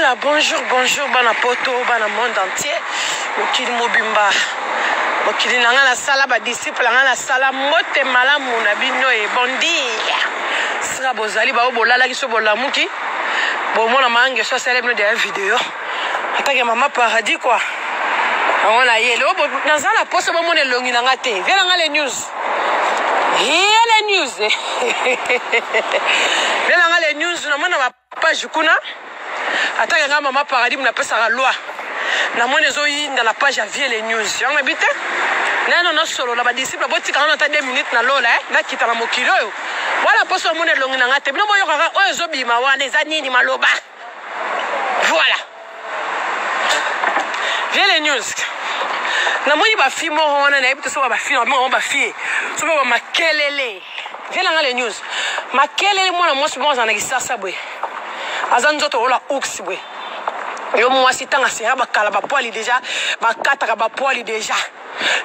Voilà, bonjour, bana poto, bana monde entier. Mokili mobimba. Mokili nanga la sala ba disciple nanga la sala mote malamu na bino e bondi. Sera bozali ba obolala ki so bolamuki. Bon mona mange so célèbre de la vidéo. Atake mama paradis quoi. On a yelo dans la poste ba mona longi nanga te. Viens nanga les news. Les news. Viens nanga les news na mona ba page kuna. Attends, nga mama paradis m'a passé la loi. Na mona zoyi dans la page à vie les news. On habite. Non solo la ba disciple ba tika na ta 2 minutes na lola na kita na mokilo. Voilà poso mona longi na ngate. Bino boyo kaka oyo zobima wana ezani ni maloba. Voilà. Viens les news. Na moni ba fi mo wana na ebite so ba fi mo ba fi. So ba makelele. Viens nga les news. Makelele mona mo so bon za na kisasa bwe. Azanzoto ola oxibwe. Yo mwasi tanga sera bakala ba poili déjà, bakata ba poili déjà.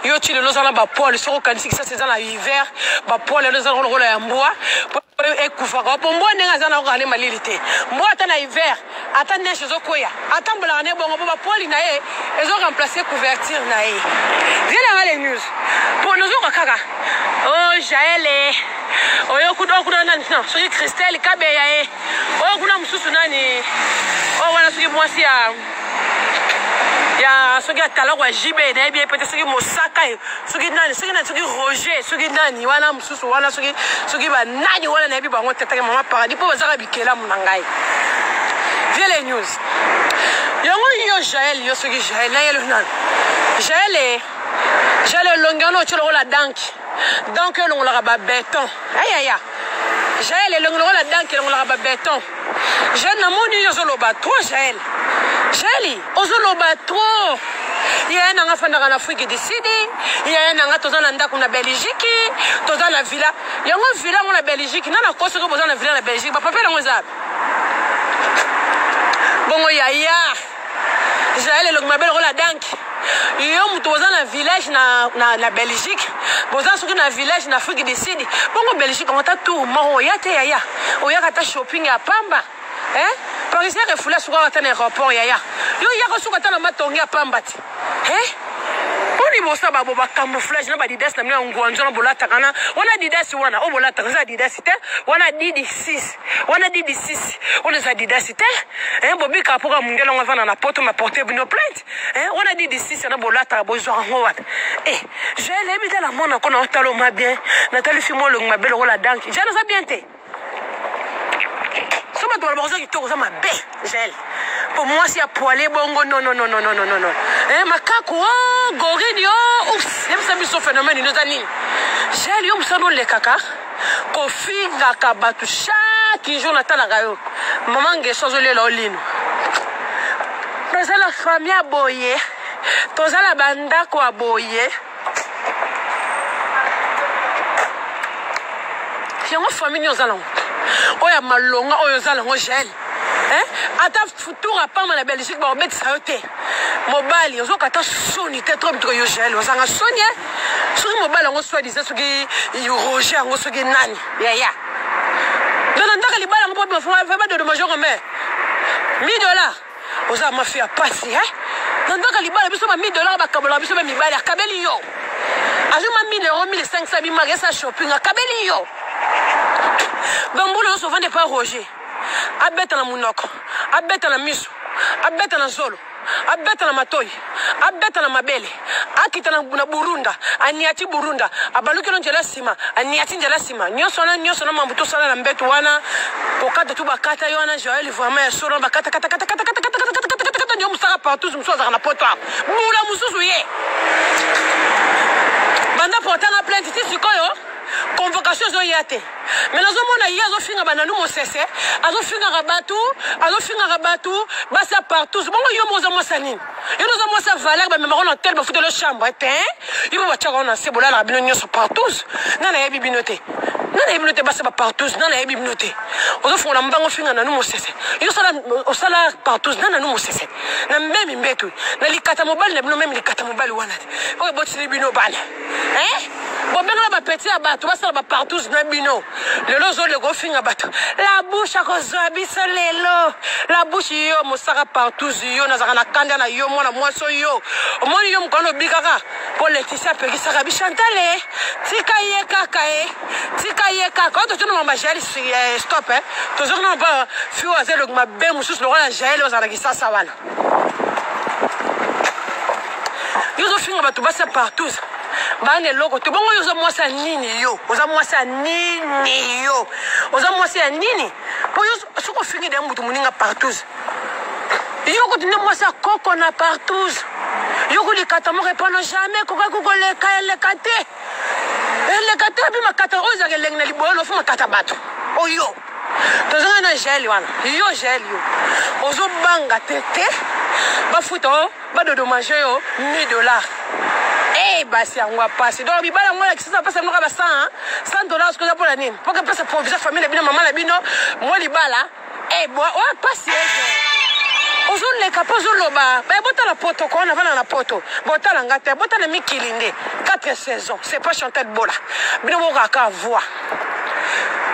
Yo tu le lozana ba poili soko kanisi ça c'est dans l'hiver, ba poili lozana rola ya mboa. Ekufaka pombo nenga zana ko ale malilité. Mboa tana hiver, ata neige zokoya. Atambola ne bongo ba poili na ye, ezo remplacer couverture na ye. Viens dans les news. Pour nous kaka. Oh Jaël. Oyo kudo nani non, soki Christelle Kabeya e. Oyo kuna mususu nani. Oh wana soki mwasi ya soki atala kwa jibe na bien peut-être soki Mosaka soki nani soki Roger soki nani wana mususu wana soki ba nani wana na bi bango tetaka mama paradis po bazaka bikela munangai. Viens les news. Yo Jaël yo soki Jaël na yelo nan. Jaël longano cholo la danki. Donc on l'a ba béton. Aïe. Jaël le la danki on l'a ba béton. Jaël na moni yo zolo ba trop Jaël. Jaël ozolo ba trop. Il y a un enfant dans l'Afrique du Sud, il y a un enfant dans la Belgique, dans la villa. Il y a une villa dans la Belgique, il y a un cours dans la villa de la Belgique. Papa fait la bon, yaya. Jaël le mabel la danki. Yo mutoza na village na Belgique boza soki na village na Afrique du Sud bongo Belgique on ta tout maro ya te yaya oya kata shopping ya pamba parisien refula suka kata na aéroport yaya yo ya ko suka ta na matongi ya pamba ti poni bosa babo ba camouflage na ba didas na mna ngwanzo na bolata kana wana didas wana o bolata za didas te wana DD6 on za didas te bobi ka poka mungela ngwa na poto ma porter bino plainte wana DD6 na bolata bozo ngwa je l'ai mis dans la mona kona otalo ma bien na tali fimo lo ngabelo wala danki je na za bien te so ba to ba qui to za ma be gel pour moi si a poilé bongo non makako gorini oups même ça biso phénomène nous ani gel yo msano le kaka ko finga ka batu chaque jour na tala gayo maman ngeso zo le lolino la famille aboye toza la banda ko aboye yango famille nyozalongo oya malonga oyo zalongo gel ata futura pama na Belgique ba obet saote mobali ozo kata soni te trop bitro yo gel ozanga soni soki mobali ngo soit disait soki Roger ngo soki nani ya donc ndaka libala ngo po fa ba de major mais $1000 oza mafia pasi ndaka libala biso ba $1000 ba kabola biso ba mibali akabeli yo azuma €1000 1500 bi magasa shopping akabeli yo bambulo so vende pas Roger abeta na munoko abeta na miso abeta na zolo abeta na matoyi abeta na mabele akita na burunda aniati burunda abaluki njela sima aniati njela sima nyoso na mambuto sala na mbeto wana kokata tu bakata yona Joël vraiment solo bakata kata nyo musaka partout musoza na poto bula mususu ye banda portana plainte ti sikoyo convocation zo yate mais nazo mona yazo finga bananu mosese azo finga rabatu basa partout bongo yo moza mosani yo noza mosa valeur ba memaro na tel ba fute le chambre yo ba tchaka na sebola na bino nyoso partout nana yebi binote basa ba partout nana yebi binote ozo fonga mbango finga nanu mosese yo sala partout nana nu mosese na meme mbetu na likata mobile na bino meme likata mobile wana o botsi bino bana Bobenga ba petit à bateau, ça va partout na bino. Le lozo le go finga bateau. La bouche a cause biso lelo. La bouche yo mosaka partout yo na zaka na kanda na yo mona mwaso yo. Omoni yo mkono bikaka. Pour Laetitia peki saka bi Chantal. Tika ye kaka e. Tika ye kaka. To tuna mama jali stop eh. To zona ba fiu azelo ma be musus lo na jali ozana ki sasa wana. Yo zo finga bateau basa partout. Bane loko te bongo yoza mwasa nini yo oza mwasa nini yo oza mwasa ya nini po yo soko fingi de mutu muninga partout yo ko tine mwasa koko na partout yo ko likata mo répondre jamais ko ko le kate bi makata oza ke lengna libolo fu makata bato o yo tozanga na gel wana yo gel yo ozo banga tete ba futo ba dodo manger yo $1000. Eh, basi yango passe. Donc bibala moi qui ça passe nous ka ba 100 $100 que ça pour la nini. Pour que passe pour visa famille bino maman la bino moi libala. Eh bon, ouais passe. Ozon le kapozo loba. Ba bota la poto ko na vana na poto. Bota la ngate, bota na mikilinde. 4 saisons. C'est pas Chantal Bola. Bino mo ka voix.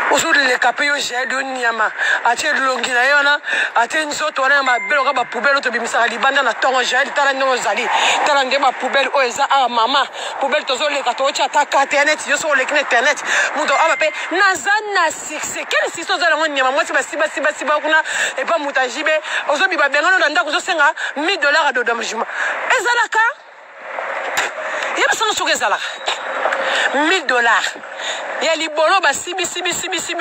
Aujourd'hui les capés j'ai de nyama atie longi na yona atie nzoto wana ma belo ka ba poubelle to bimisa libanda na tongo j'ai tala no zali tala nge ba poubelle o eza a mama poubelle tozo le kato cha taka internet yo so le internet muto aba pe nazana succès quel si so zala nyama moi c'est ba kuna et pas mutajibe ozo bi ba bengano na ndako zo senga $1000 a dodomjuma ezalaka yeba sana so ezalaka $1000 ya libolo ba sibi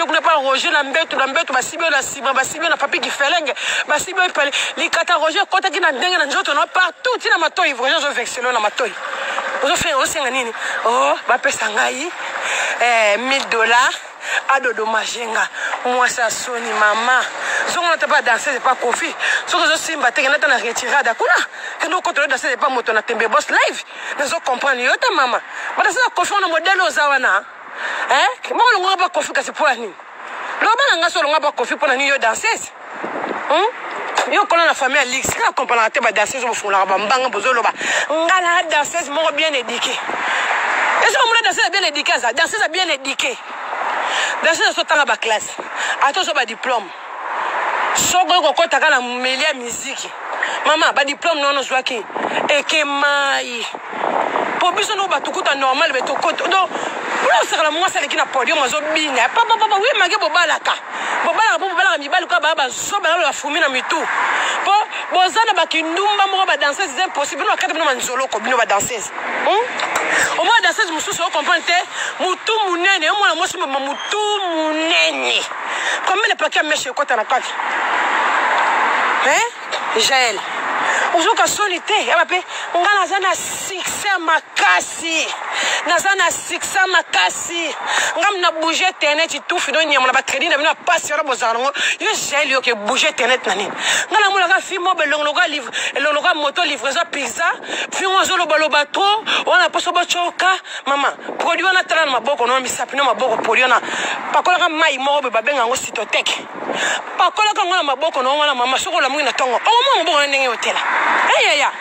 kuna pa Roger na mbeto ba sibi na papi qui felenge ba sibi pa likata Roger kota ki na ndenge na njoto na partout tina matoi vraiment je vexelo na matoi ozo faire osenga nini oh ba pesa ngai $1000 à dodo majenga moi ça soni mama zongo na pas danser c'est pas Kofi soko zo simba te na na retirada kuna que nous contrôler danser c'est pas moto na tembe boss live nous comprendre yo ta mama bata ça Kofi na modèle ozawana moi on n'a pas Kofi kasi pour nini loba na ngaso longa pas Kofi pour nini yo danseuse yo kona na famille Alix ka comprendre te ba danseuse mo fula ba mbanga bozo loba ngala danseuse mo bien éduquée est-ce que mon danseuse bien éduquée ça danseuse bien éduquée danseuse so tanga ba classe ato so ba diplôme soko ko kota kana melia musique mama ba diplôme non zwaki ekemai po biso no ba tukuta normal be to koto donc pour ça la moi ça qui na podium azo bina papa oui mage bobalaka mibali ko ba so ba la fumi na mitu po bozana ba kindumba mo ba danseuse c'est impossible no akata bino manzolo ko bino ba danseuse au moins danseuse mususu o comprendre mutu munene o mwana mosi mutu munene combien de paquets meche ko ta na kati Jaël uzuka solité ya bape ngana zana succès makasi nazana succès makasi ngam na bouger internet tout fido nyama na ba crédit na bina passe ya bozango yo Jaël yo ke bouger internet nani ngana mo la fi mo belongo ga livre elongo ga moto livraison pizza fi mo zolo baloba trop wana poso ba choka mama produit wana tala na maboko no misapi no maboko produit na pakola ga mai mo be babenga ngo sitotech pakola ka ngana maboko no wana mama soko la mwina tongo o mo maboko na ndenge hotela ya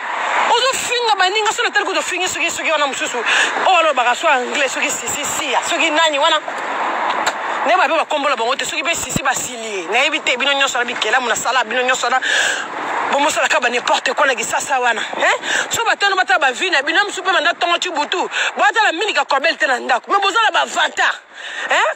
ozo finga baninga sona tel ko do fingi soki wana mususu o lo baka so anglais soki si ya soki nani wana ne ba ba kombola bango te soki be sisi basili na ebite bino nyoso na bikela muna sala bino nyoso na bomo sala ka ba n'importe quoi na gisasa wana so batano bata ba vina bino msupe manda tongo chibutu bata la mini ka kobel te na ndako me bozala ba vanta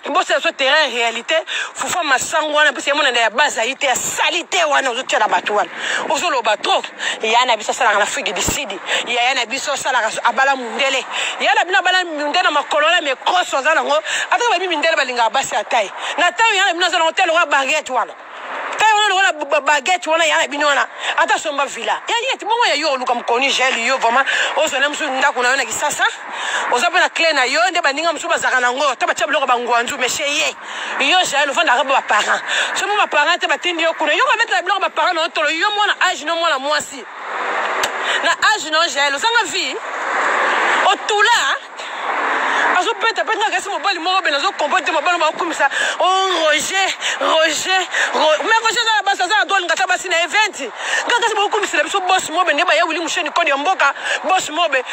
bossa so terrain réalité fufa masango wana pesi mona ya base ite ya salité wana ozo tia na bato wana ozo lo bato ya na biso sala na Afrique du Sud ya na biso sala abala mundele ya na bina bala mundele na makolola me cross ozana ngo ata ba bibi ndele balinga base atai na tayo ya na bina zana hotel wa baguette wana tayo wana baguette wana ya na binona ata somba villa ya yeti bongo ya yo luka mkoni gel yo vraiment ozo na msu ndako na yona kisasa ozape na clé na yo nde baninga msu bazaka nango ta batia biloko bangwanzu mesheye yo gel ofanda ka ba parents so mo ba parents te batindi yo kuna yo ba mettre biloko ba parents no tolo yo mona âge no mona mwasi na âge no gel osanga vie otula azo peta kasi mobali moko be nazo comporter mobali ba kumisa Roger mais Roger za basa za dolinga ngata basi na event ngaka sibo kumisa biso boss mobe ndeba ya wili musheni kodi mboka boss mobe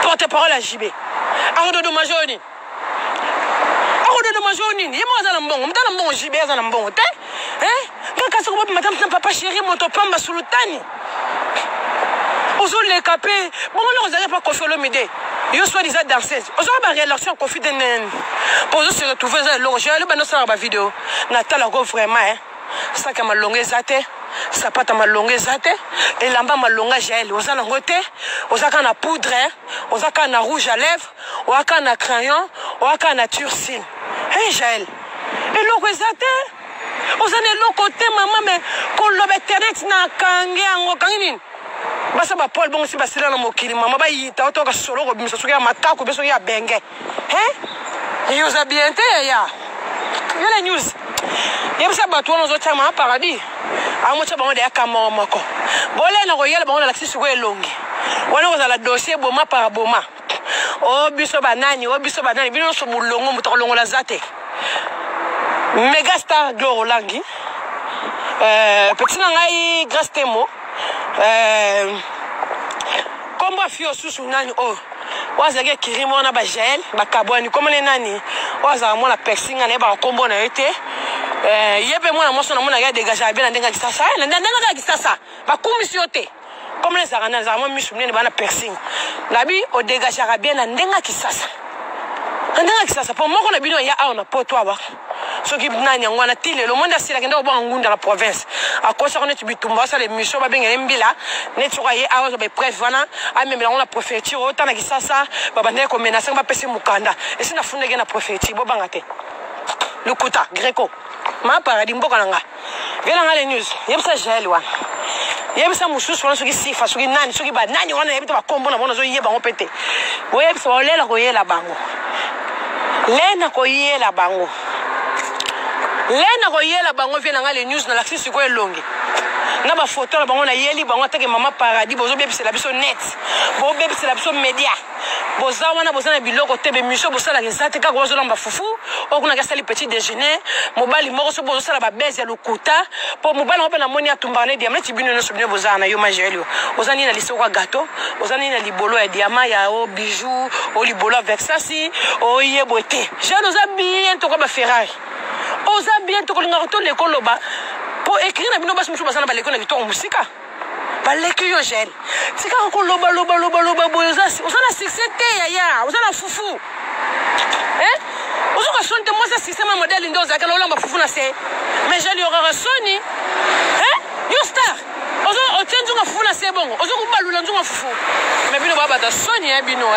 porte parole à JB Arodo de majoni. Arodo de majoni. Yemo za mbongo. Mtala mbongo jibe za mbongo te. Kaka soko madame papa chéri moto pamba sultani. Ozo le capé. Bon on n'osait pas confier le midi. Yo soit disant danseuse. Ozo ba relation confie de nen. Pour se retrouver dans le j'ai le bano ça ba vidéo. Natala go vraiment ça ka malonga zate. Sapata malonga zate. Et lamba malonga gel. Oza nango te. Oza ka na poudre. Oza ka na rouge à lèvres. Oza ka na crayon. Oza ka na turcine. Hey gel. Et loko zate. Oza ne loko te maman mais ko lobe internet na kange ango kangini. Basa ba Paul bon si basila na mokili mama ba yita otoka solo ko bimisa soki ya matako beso ya benge. Yo za bien te ya. Yo la news. Yebisa ba to no zo chama paradis. Amo cha bango de akama moko. Bole na ko yela bango la sisi ko elongi. Wana ko za la dossier boma para boma. O biso banani bino so bulongo mutako longo la zate. Megastar Gloro Langi. Petit ngai Grastemo. Kombo fio susu nani o wazage kirimo na ba gel ba kaboni comme les nani waza mona persinga ne ba kombo na ete yebe mona moso na mona ga dégager bien ndenga kisasa na ndenga kisasa ba commission te comme les arana za mo misumne ba na persing labi o dégager bien na ndenga kisasa pour moi on a bino ya on a poto aba so ki nani ngwana tile le monde asila kenda oba ngunda la province a kosa on est bitumba ça les missions ba bengele mbila ne tsoye awa zo be preuve wana a même la préfecture autant na kisasa baba ne ko menacer ba pesi mukanda et sina funde na préfecture bo bangate le kuta greco ma paradis mboka nanga vela ngale news yebsa gel wana yebsa mususu wana so ki sifa so ki nani so ki ba nani wana yebita ba kombo na bona zo yeba ngopete bo yebsa olela ko yela bango lena ko yela bango lena ko yela bango vient nga les news na la sisi ko elongi na ba photo la bango na yeli bango atake mama paradis bozo bebisa la biso net bo bebisa la biso media boza wana boza na biloko tebe miso boza la rezate ka ko zo lamba fufu okuna ka sali petit déjeuner mobali moko so bozo sala ba base ya lokuta po mobali ope na moni atumba na diamant tibino no sobine boza na yo majelio boza ni na liso kwa gâteau boza ni na libolo ya diamant ya o bijou o libolo Versace o yebote je nous a bien to ko ba Ferrari oza bien to ko linga to le koloba po écrire na bino basi musu basana ba leko na bitongo musika baleki yo gel tika ko loba boza osana succès te ya osana fufu ozo ka sonte moi ça système modèle ndo za kana olamba fufu na se mais gel yo ra soni yo star ozo otenjunga fufu na se bongo ozo kubalula njunga fufu mais bino baba ta soni bino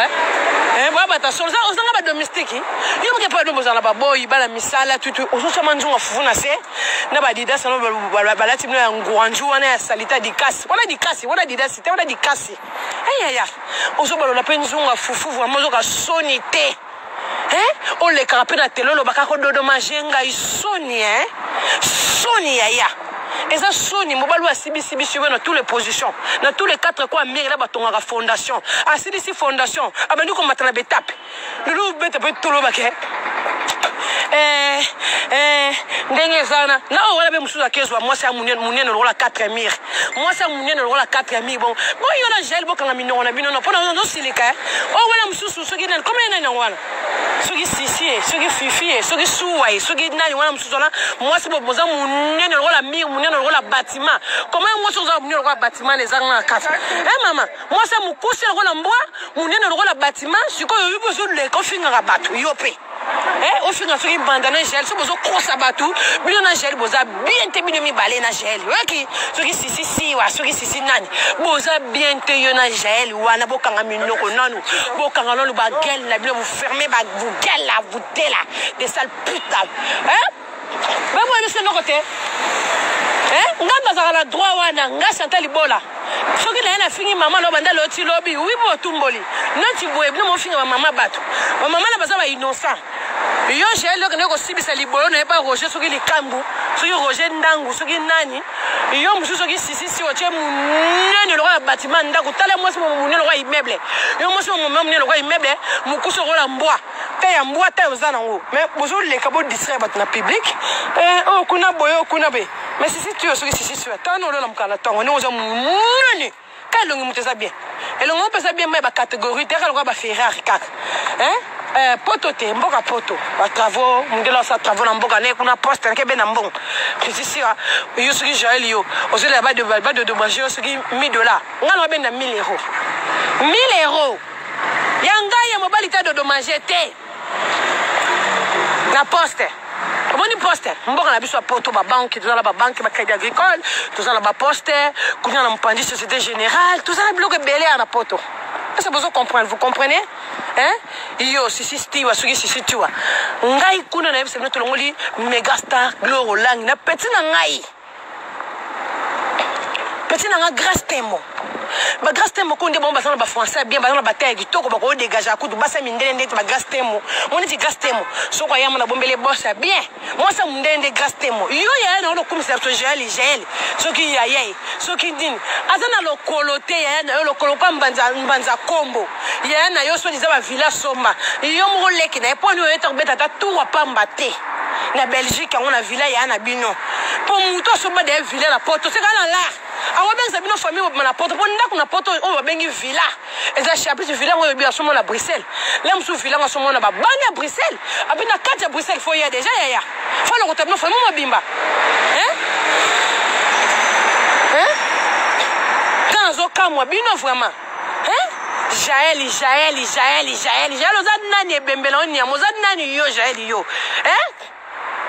baba ta soni ozo nga ba domestique yo mke pa dombo za na ba boy bala misala tutu ozo chama njunga fufu na se na ba dida sana balati bino ya ngwanju wana ya salita dikasi wana dida site wana dikasi ya ozo balola pe njunga fufu vraiment ozo ka soni te on le carapé na telo lo baka ko dodo majenga isoni soni ya et ça soni mobali wa sibi sur dans toutes les positions dans tous les quatre coins mire là batonga la fondation asidi fondation abandi ko matana betape lulu beta pe tolo bake ndenge sana na wala be musuza kezwa moi ça munene lo la 4000 moi ça munene lo la 4000 bon yona gel bo kanga mino na bino no pona no silika wala mususu so gina comme na wala soki sisi soki fifi soki suwai soki nani wana mususu na moi c'est boza munene lo la mire munene lo la bâtiment comment moi so za munene lo la bâtiment les arts na kata maman moi ça mukuse lo la mbwa munene lo la bâtiment siko yo bozo le kofinga ga batu yope au final soki bandana gel so bozo crossa batu bino na gel boza bien te bino mi balé na gel ok soki sisi wa soki sisi nani boza bien te yo na gel wana bokanga minoko nanu bokanga nanu ba gel na bino vous fermez ba vous gel là vous dé là des sales putain ba moi monsieur no côté ngamba za la droit wana ngasa libola soki na fingi mama lo banda lo ti lobi oui bo tumboli noti boye bino mo finga mama batu mama na baza ba innocent yo gel lo ko sibisa libolo na ba roger soki likambu soki roger ndangu soki nani yo musu soki sisi o che munene lo ba bâtiment ndako tala moi mo munene lo immeuble yo mo so mo munene lo immeuble mukuso ko la mbwa te ya mbwa te ozana ngo mais bozo le kabo distraire bat na public kuna boyo kuna be mais sisi tu soki sisi tu tano lo la mkala tongo ne oza munene Quand elongi mutu eza bien. Elongi mutu eza bien mais ba catégorie te ka ba Ferrari kaka. Hein? Poto te mboka poto. Ba travaux, mundela sa travaux na mboka ne kuna poste ke ben na mbongo. Ici yo soki Joël yo, ozela ba de dommage soki $1000. Ngalo ben na 1000 €. 1000 €. Yanga ya mobali ta de dommage te. Na poste. Comment on poste? On va aller sur poto ba banque, tout ça la ba banque, ba crédit agricole, tout ça la ba poste, qu'on a un société générale, tout ça la bloque belé à la poto. C'est besoin de comprendre, vous comprenez? Hein? Yo, si tiwa, si tiwa. Ngai kuna na c'est notre ngoli méga star gloro lang na petit na ngai. Petit na nga grâce temo. Ba grâce temo ko ndé bon ba ba français bien ba na ba taille kitoko ba ko dégager akudu ba sa mindele ndé ba grâce temo. Mon dit grâce temo. So ko yama na bombele boss bien. Moi ça mundende grâce temo. Yo ya na no commissaire to gel. So ki ya ye. So ki din. Azana lo kolote ya na lo koloka mbanza kombo. Ya na yo so diza ba villa somba. Yo mo leki na po ni yo ta beta ta tout wa pamba te. Na Belgique on a villa ya na bino. Pour muto so ba de villa la porte. C'est kana là. Awa ben sabino famille au na porte. Pour ndako na porte on va bengi villa. Eza chapitre villa on bien somo na Bruxelles. Là msou villa on somo na ba bani à Bruxelles. Abina 4 à Bruxelles faut y a déjà ya. Faut le retourner famille mo bimba. Hein? Hein? Dans zo kamwa bino vraiment. Hein? Jaël ozad nani ebembela oni ozad nani yo Jaël yo. Hein?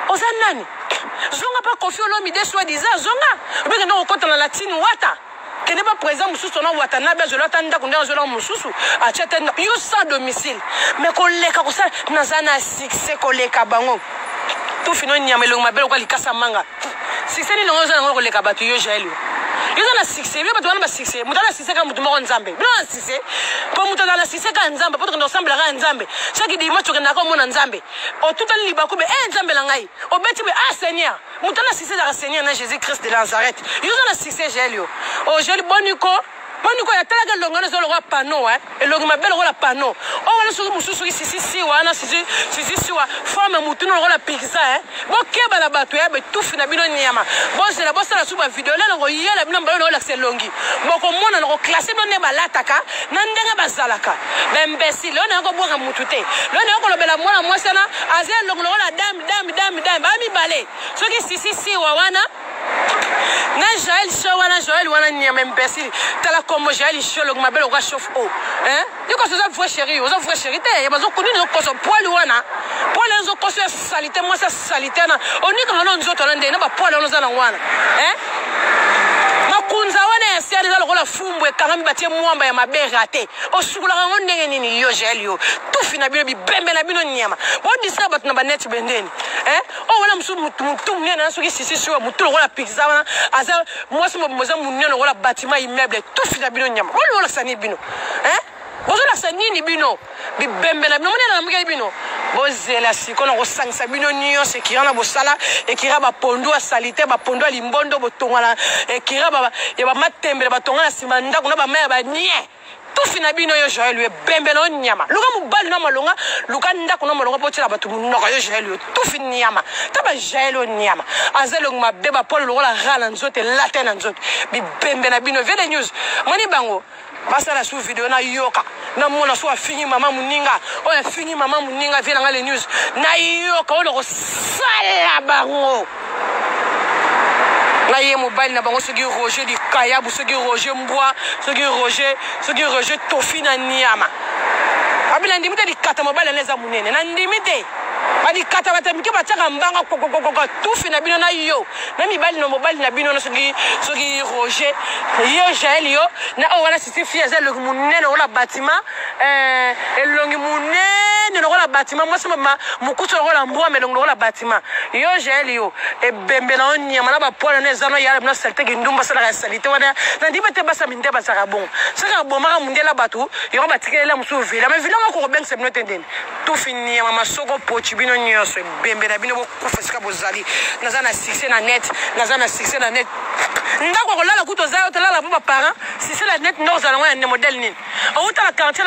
Ozad nani? Zonga pas confiant l'homme idée soi-disant zonga. Mais non compte dans la latine wata. Qui n'est pas présent mususu na wata na bezo lata nda kunda zo la mususu. A chete yo sans domicile. Mais koleka ko sa nazana succès koleka bango. Tout fino nyamelo mabelo kwa likasa manga. Succès ni lonzo na koleka batu yo Jaël yo. Ils ont la succès, mais pas succès. Muta la succès quand mutu mo nzambe. Bila la succès. Pour muta la succès quand nzambe, pour que nous ensemble la nzambe. Chaque dimanche tu na ko mona nzambe. O tout ali ba ko be nzambe la ngai. O beti be Seigneur. Muta la succès la Seigneur na Jésus-Christ de Nazareth. Ils ont la succès Jelio. O Jelio boniko. Boniko ya tala ga longana zo lo wa pano et lo ma belle la pano. O wala so mususu si wana si wa forme mutu no la pizza Bo keba la batu ya be tufi na bino nyama. Bo c'est la bossa la suba vidéo là ngo yela bino mbalo la selongi. Bo ko mona ngo classer no ne balataka na ndenga bazalaka. Ba imbécile on a ngo boka mutu te. Lo ne ngo lobela mwana mwasi na azel lo la dame ba mi balé. So ki si wa wana na Joël wana nyama imbécile. Tala comme Joël Cholo ma belle au chauffe eau. Hein? Yoko so za frère chéri, oza frère chéri te. Ya bazo kuni no koso poil wana. Poil enzo koso salité moi ça salité na. Oni ka no nzoto na ndena ba poil ono za na wana. Hein? Makunza wana ya sia za lokola fumbwe kangambi batie mwamba ya mabere ate. Osukula ngo ndenge nini yo Joël yo. Tufi na bino bibembe na bino nyama. Bo disa bat na ba net bendeni. Hein? O wana musu mutu mnyana na soki sisi so mutu lokola pizza wana. Aza moi so moza munyo lokola bâtiment immeuble tufi na bino nyama. Wala sani bino. Hein? Ozo la sani ni bino. Bibembe na bino mwana na mga bino. Bozela sikono ko sangisa bino nyo se kirana bosala e kira ba pondo a salite ba pondo a limbondo botongala e kira ba ya ba matembele batongala simanda kuna ba maya ba nie. Tufi na bino yo Joël yo bembe na nyama. Luka mubali na malonga, luka ndako na malonga potela batu mnoka yo Joël yo tufi nyama. Taba Joël yo nyama. Azelo ngma beba polo lokola rala nzote latin na nzote. Bibembe na bino vele news. Mani bango. Basa la sous vidéo na yoka. Na mona so fini mama muninga. O ya fini mama muninga vient dans les news. Na yoka o lo sala bango. Na ye mobile na bango soki Roger di Kayabu soki Roger Mbwa soki Roger Tofi na Niama. Abila ndimite di kata mobile neza munene na ndimite. Badi kata batamike bataka mbanga kokokoko tufi na bino na yo. Na mibali no mobile na bino na soki Roger yo Jaël yo na o wana sisi fiaza le munene ola bâtiment elongi munene ola bâtiment moi c'est mukuto ola mbwa melongo ola bâtiment yo Jaël yo e bembe na onyama na ba pola na zano ya na salte ki ndumba sala ka salite wana na ndimete basa minde basaka bon saka bomaka mundela batu yo batikela musu vila mais vila ngako ben c'est no tendeni tufi ni mama soko pochi bino nyonso bembe na bino bokufasika bozali nazana succès na net ndako kolala kuto zayo tolala pa parents si c'est la net nord za ngwa ya modèle nini outa la quartier